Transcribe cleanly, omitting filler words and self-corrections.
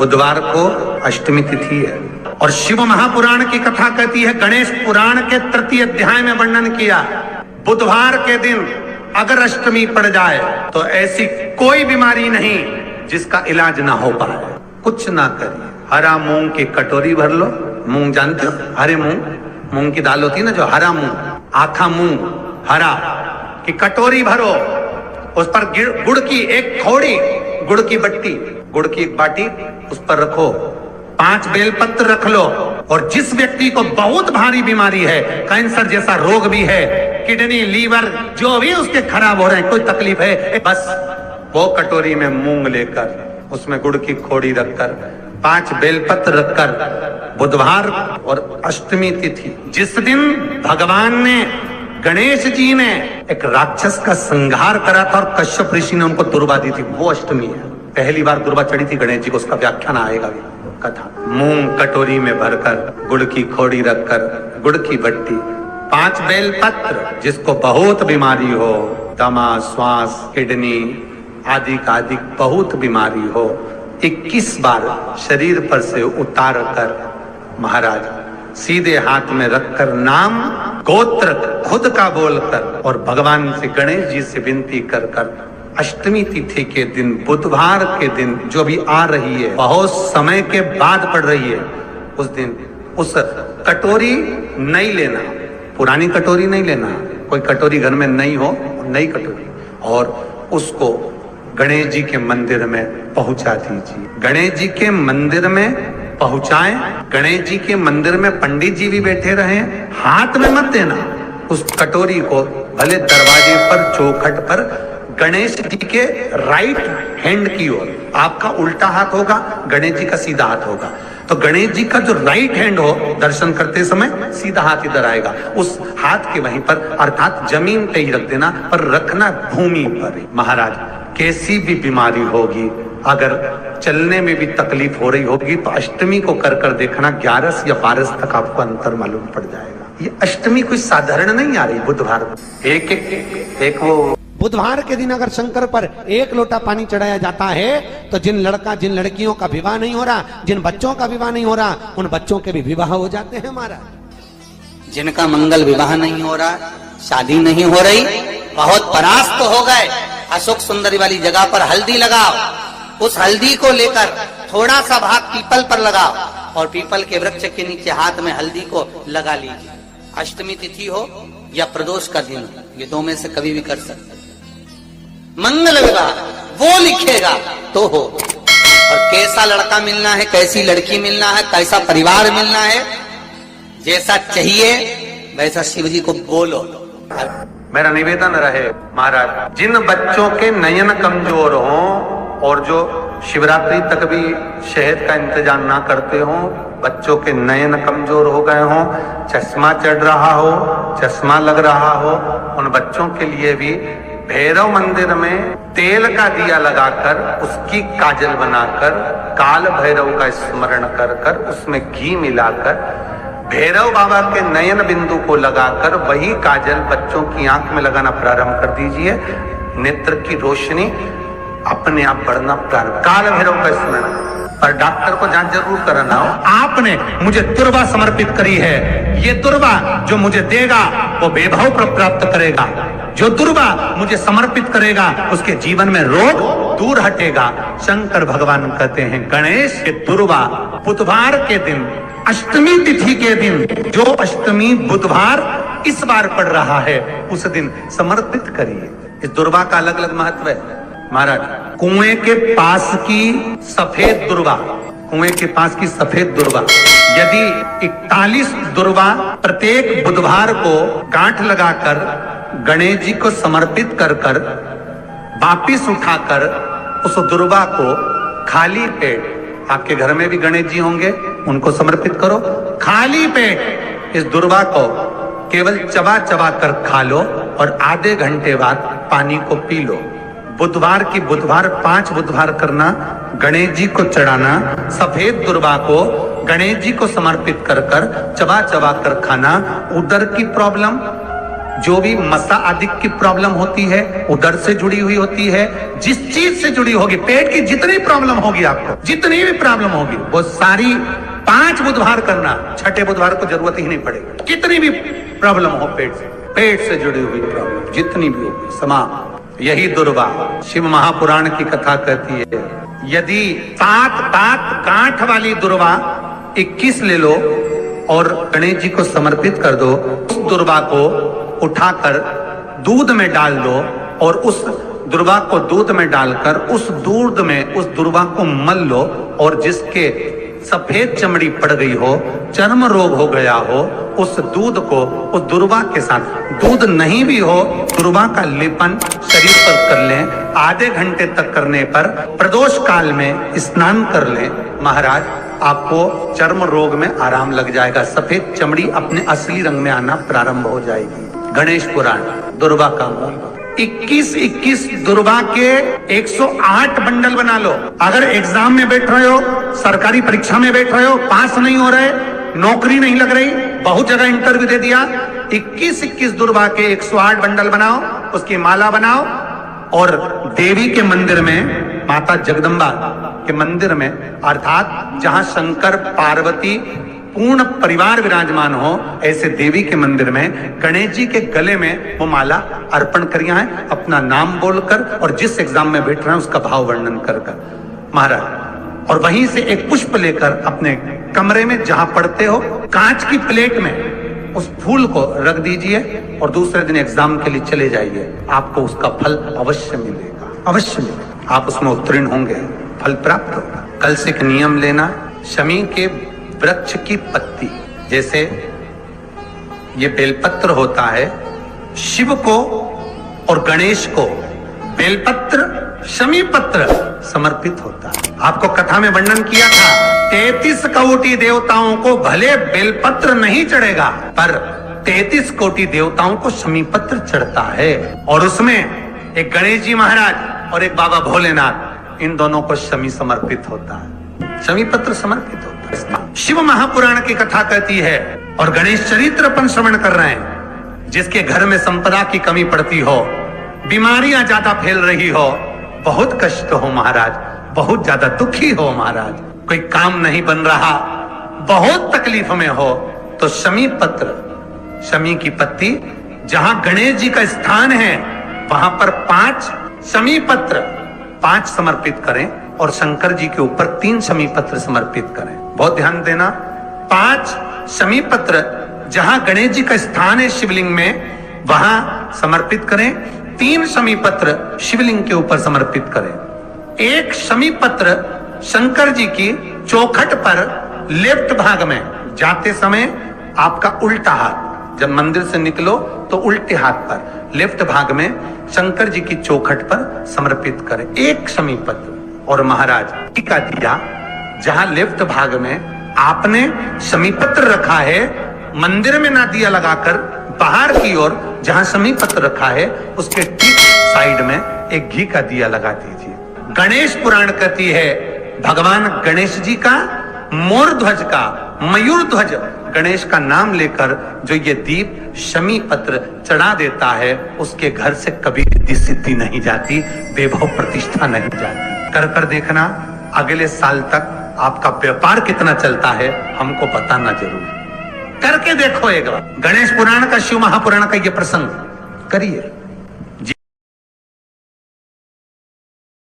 बुधवार को अष्टमी तिथि है। और शिव महापुराण की कथा कहती है, गणेश पुराण के तृतीय अध्याय में वर्णन किया, बुधवार के दिन अगर अष्टमी पड़ जाए तो ऐसी कोई बीमारी नहीं जिसका इलाज ना हो पाए। कुछ ना करिए, हरा मूंग की कटोरी भर लो। मूंग जानते हो, हरे मूंग की दाल होती है ना, जो हरा मूंग, आखा मूंग हरा की कटोरी भरो, उस पर गुड़ की एक थोड़ी, गुड़ की बट्टी, गुड़ की एक बाटी उस पर रखो, 5 बेलपत्र रख लो। और जिस व्यक्ति को बहुत भारी बीमारी है, कैंसर जैसा रोग भी है, किडनी लीवर जो भी उसके खराब हो रहे हैं, कोई तकलीफ है, बस वो कटोरी में मूंग लेकर उसमें गुड़ की खोड़ी रखकर 5 बेलपत्र रखकर, बुधवार और अष्टमी तिथि जिस दिन भगवान ने, गणेश जी ने एक राक्षस का संहार करा था और कश्यप ऋषि ने उनको दुर्वा दी थी, वो अष्टमी है। पहली बार दुर्वा चढ़ी थी गणेश जी को, उसका व्याख्यान आएगा भी कथा। मूंग कटोरी में भरकर, गुड़ की खोड़ी रखकर, गुड़ की बट्टी, 5 बेलपत्र, जिसको बहुत बीमारी हो, दमा, श्वास, किडनी आदि का आदि बहुत बीमारी हो, 21 बार शरीर पर से उतार कर महाराज सीधे हाथ में रखकर नाम गोत्र खुद का बोलकर और भगवान से, गणेश जी से विनती कर कर अष्टमी तिथि के दिन, बुधवार के दिन जो भी आ रही है, बहुत समय के बाद पड़ रही है, उस दिन उस कटोरी नहीं लेना, पुरानी कटोरी नहीं लेना, कोई कटोरी घर में नहीं हो, नई कटोरी, और उसको गणेश जी के मंदिर में पहुंचा दीजिए। गणेश जी के मंदिर में पहुंचाएं, गणेश जी के मंदिर में पंडित जी भी बैठे रहे, हाथ में मत देना उस कटोरी को, भले दरवाजे पर, चौखट पर, गणेश जी के राइट हैंड की ओर, आपका उल्टा हाथ होगा, गणेश जी का सीधा हाथ होगा, तो गणेश जी का जो राइट हैंड हो, दर्शन करते समय सीधा हाथ इधर आएगा, उस हाथ के वहीं पर, अर्थात जमीन पे ही रख देना, पर रखना भूमि पर ही। महाराज कैसी भी बीमारी होगी, अगर चलने में भी तकलीफ हो रही होगी, तो अष्टमी को कर कर देखना, 11 या 12 तक आपको अंतर मालूम पड़ जाएगा। ये अष्टमी कोई साधारण नहीं आ रही, बुधवार एक वो बुधवार के दिन अगर शंकर पर 1 लोटा पानी चढ़ाया जाता है, तो जिन लड़कियों का विवाह नहीं हो रहा, जिन बच्चों का विवाह नहीं हो रहा, उन बच्चों के भी विवाह हो जाते हैं महाराज। जिनका मंगल विवाह नहीं हो रहा, शादी नहीं हो रही, बहुत परास्त हो गए, अशोक सुंदरी वाली जगह पर हल्दी लगाओ, उस हल्दी को लेकर थोड़ा सा भाग पीपल पर लगाओ और पीपल के वृक्ष के नीचे हाथ में हल्दी को लगा लीजिए। अष्टमी तिथि हो या प्रदोष का दिन हो, ये 2 में से कभी भी कर सकते। मंगल विवाह वो लिखेगा तो हो। और कैसा लड़का मिलना है, कैसी लड़की मिलना है, कैसा परिवार मिलना है, जैसा चाहिए वैसा शिव जी को बोलो। मेरा निवेदन रहे महाराज, जिन बच्चों के नयन कमजोर हों और जो शिवरात्रि तक भी शहद का इंतजाम ना करते हों, बच्चों के नयन कमजोर हो गए हों, चश्मा चढ़ रहा हो, चश्मा लग रहा हो, उन बच्चों के लिए भी भैरव मंदिर में तेल का दिया लगाकर, उसकी काजल बनाकर, काल भैरव का स्मरण कर कर, उसमें घी मिलाकर, भैरव बाबा के नयन बिंदु को लगाकर वही काजल बच्चों की आंख में लगाना प्रारंभ कर दीजिए। नेत्र की रोशनी अपने आप बढ़ना प्रारंभ, काल भैरव का स्मरण। पर डॉक्टर को जांच जरूर कराना हो। आपने मुझे दुर्वा समर्पित करी है, ये दुर्वा जो मुझे देगा वो वैभव प्राप्त करेगा, जो दुर्वा मुझे समर्पित करेगा उसके जीवन में रोग दूर हटेगा। शंकर भगवान कहते हैं, गणेश के दुर्वा बुधवार के दिन, अष्टमी तिथि के दिन, जो अष्टमी बुधवार इस बार पड़ रहा है, उस दिन समर्पित करिए। इस दुर्वा का अलग अलग महत्व है महाराज। कुएं के पास की सफेद दुर्वा, कुएं के पास की सफेद दुर्वा, यदि 41 दुर्वा प्रत्येक बुधवार को गांठ लगाकर गणेश जी को समर्पित कर कर वापिस उठाकर उस दुर्वा को खाली पेट, आपके घर में भी गणेश जी होंगे, उनको समर्पित करो, खाली पेट इस दुर्वा को केवल चबा चबा कर खा लो और आधे घंटे बाद पानी को पी लो। बुधवार की बुधवार 5 बुधवार करना, गणेश जी को चढ़ाना, सफेद दुर्वा को गणेश जी को समर्पित कर कर चबा चबा कर खाना। उदर की प्रॉब्लम, जो भी मसा आदि की प्रॉब्लम होती है, उदर से जुड़ी हुई होती है, जिस चीज से जुड़ी होगी, पेट की जितनी प्रॉब्लम होगी आपको, जितनी भी प्रॉब्लम होगी, वो सारी 5 बुधवार करना, छठे बुधवार को जरूरत ही नहीं पड़ेगी। कितनी भी प्रॉब्लम हो पेट से जुड़ी हुई प्रॉब्लम जितनी भी होगी समाप्त। यही दुर्वा शिव महापुराण की कथा कहती है, यदि 7 गांठ वाली दुर्वा 21 ले लो और गणेश जी को समर्पित कर दो, उस दुर्वा को उठाकर दूध में डाल दो और उस दुर्वा को दूध में डालकर उस दूध में उस दुर्वा को मल लो, और जिसके सफेद चमड़ी पड़ गई हो, चर्म रोग हो गया हो, उस दूध को उस दुर्वा के साथ, दूध नहीं भी हो, दुर्वा का लेपन शरीर पर कर लें। आधे घंटे तक करने पर प्रदोष काल में स्नान कर लें, महाराज आपको चर्म रोग में आराम लग जाएगा, सफेद चमड़ी अपने असली रंग में आना प्रारंभ हो जाएगी। गणेश पुराण दुर्वा का मूल 21 दुर्वा के 108 बंडल बना लो। अगर एग्जाम में बैठ रहे हो, सरकारी परीक्षा में बैठ रहे हो, पास नहीं हो रहे, नौकरी नहीं लग रही, बहुत जगह इंटरव्यू दे दिया, 21 दुर्वा के 108 बंडल बनाओ, उसकी माला बनाओ और देवी के मंदिर में, माता जगदम्बा के मंदिर में, अर्थात जहां शंकर पार्वती पूर्ण परिवार विराजमान हो, ऐसे देवी के मंदिर में गणेश जी के गले में वो माला अर्पण करिया है, अपना नाम बोलकर और जिस एग्जाम में बैठ रहे हैं उसका भाव वर्णन कर महाराज, और वहीं से एक पुष्प लेकर अपने कमरे में जहां पढ़ते हो, कांच की प्लेट में उस फूल को रख दीजिए और दूसरे दिन एग्जाम के लिए चले जाइए, आपको उसका फल अवश्य मिलेगा, अवश्य मिलेगा, आप उसमें उत्तीर्ण होंगे, फल प्राप्त होगा। कल से एक नियम लेना, शमी के वृक्ष की पत्ती, जैसे ये बेलपत्र होता है, शिव को और गणेश को बेलपत्र, शमी पत्र समर्पित होता है। आपको कथा में वर्णन किया था, 33 कोटि देवताओं को भले बेलपत्र नहीं चढ़ेगा, पर 33 कोटि देवताओं को शमी पत्र चढ़ता है, और उसमें एक गणेश जी महाराज और एक बाबा भोलेनाथ, इन दोनों को शमी समर्पित होता है, शमी पत्र समर्पित होता है। शिव महापुराण की कथा कहती है, और गणेश चरित्र अपन श्रवण कर रहे हैं, जिसके घर में संपदा की कमी पड़ती हो, बीमारियां ज्यादा फैल रही हो, बहुत कष्ट हो महाराज, बहुत ज्यादा दुखी हो महाराज, कोई काम नहीं बन रहा, बहुत तकलीफ में हो, तो शमी पत्र, शमी की पत्ती, जहां गणेश जी का स्थान है वहां पर 5 शमी पत्र 5 समर्पित करें, और शंकर जी के ऊपर 3 शमी पत्र समर्पित करें। बहुत ध्यान देना, 5 शमी पत्र जहां गणेश जी का स्थान है शिवलिंग में, वहां समर्पित करें, 3 शमी पत्र शिवलिंग के ऊपर समर्पित करें। 1 शमी पत्र शंकर जी की चौखट पर लेफ्ट भाग में, जाते समय आपका उल्टा हाथ, जब मंदिर से निकलो तो उल्टे हाथ पर लेफ्ट भाग में शंकर जी की चौखट पर समर्पित करें 1 शमी पत्र। और महाराज टीका दिया, जहां लेफ्ट भाग में आपने शमी पत्र रखा है, मंदिर में ना दिया लगाकर बाहर की ओर जहां शमी पत्र रखा है, उसके ठीक साइड में एक घी का दिया लगा दीजिए। गणेश पुराण कहती है, भगवान गणेश जी का, मोर ध्वज का, मयूर ध्वज गणेश का नाम लेकर जो ये दीप शमी पत्र चढ़ा देता है, उसके घर से कभी रिद्धि सिद्धि नहीं जाती, वैभव प्रतिष्ठा नहीं जाती। कर देखना, अगले साल तक आपका व्यापार कितना चलता है हमको बताना जरूर, करके देखो एक बार। गणेश पुराण का, शिव महापुराण का ये प्रसंग करिए।